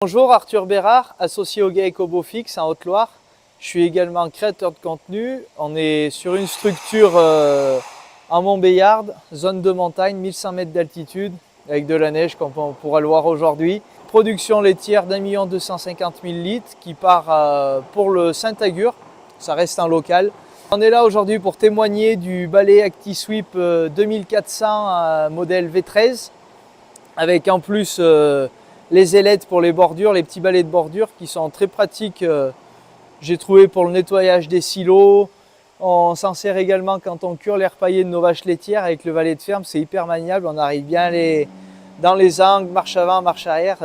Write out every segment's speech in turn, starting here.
Bonjour, Arthur Bérard, associé au GAEC Obofix en Haute-Loire. Je suis également créateur de contenu. On est sur une structure en Montbéliarde, zone de montagne, 1100 mètres d'altitude, avec de la neige comme on pourra le voir aujourd'hui. Production laitière d'1 250 000 litres qui part pour le Saint-Agur, ça reste un local. On est là aujourd'hui pour témoigner du balai ActiSweep 2400 modèle V13, avec en plus les ailettes pour les bordures, les petits balais de bordure qui sont très pratiques, j'ai trouvé, pour le nettoyage des silos. On s'en sert également quand on cure l'air paillé de nos vaches laitières avec le balai de ferme, c'est hyper maniable, on arrive bien dans les angles, marche avant, marche arrière,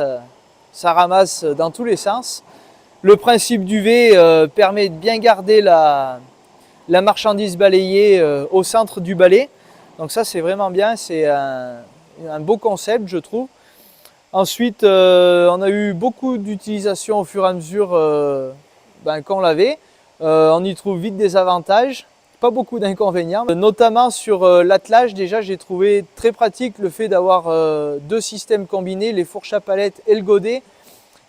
ça ramasse dans tous les sens. Le principe du V permet de bien garder la marchandise balayée au centre du balai, donc ça c'est vraiment bien, c'est un beau concept je trouve. Ensuite, on a eu beaucoup d'utilisation au fur et à mesure qu'on l'avait. On y trouve vite des avantages, pas beaucoup d'inconvénients. Notamment sur l'attelage, déjà j'ai trouvé très pratique le fait d'avoir deux systèmes combinés, les fourches à palettes et le godet.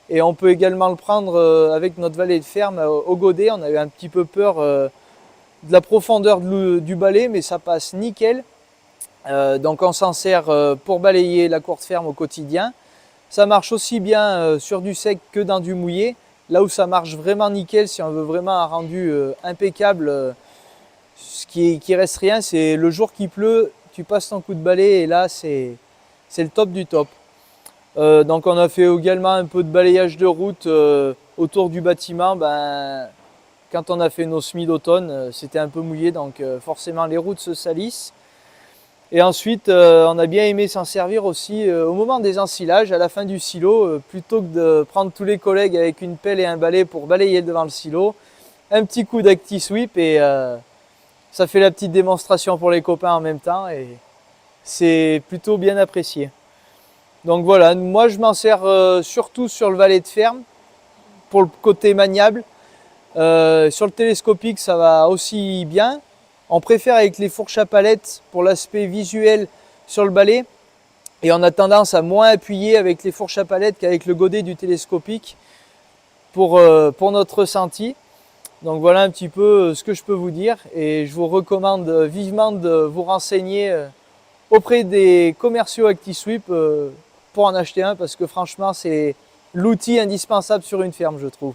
Et on peut également le prendre avec notre balai de ferme au godet. On a eu un petit peu peur de la profondeur du balai, mais ça passe nickel. Donc on s'en sert pour balayer la courte ferme au quotidien. Ça marche aussi bien sur du sec que dans du mouillé. Là où ça marche vraiment nickel, si on veut vraiment un rendu impeccable, ce qui reste rien, c'est le jour qui pleut, tu passes ton coup de balai et là c'est le top du top. Donc on a fait également un peu de balayage de route autour du bâtiment. Quand on a fait nos semis d'automne, c'était un peu mouillé, donc forcément les routes se salissent. Et ensuite, on a bien aimé s'en servir aussi au moment des ensilages, à la fin du silo, plutôt que de prendre tous les collègues avec une pelle et un balai pour balayer devant le silo. Un petit coup d'ActiSweep et ça fait la petite démonstration pour les copains en même temps et c'est plutôt bien apprécié. Donc voilà, moi je m'en sers surtout sur le balai de ferme pour le côté maniable. Sur le télescopique, ça va aussi bien. On préfère avec les fourches à palettes pour l'aspect visuel sur le balai. Et on a tendance à moins appuyer avec les fourches à palettes qu'avec le godet du télescopique pour notre ressenti. Donc voilà un petit peu ce que je peux vous dire. Et je vous recommande vivement de vous renseigner auprès des commerciaux ActiSweep pour en acheter un. Parce que franchement, c'est l'outil indispensable sur une ferme, je trouve.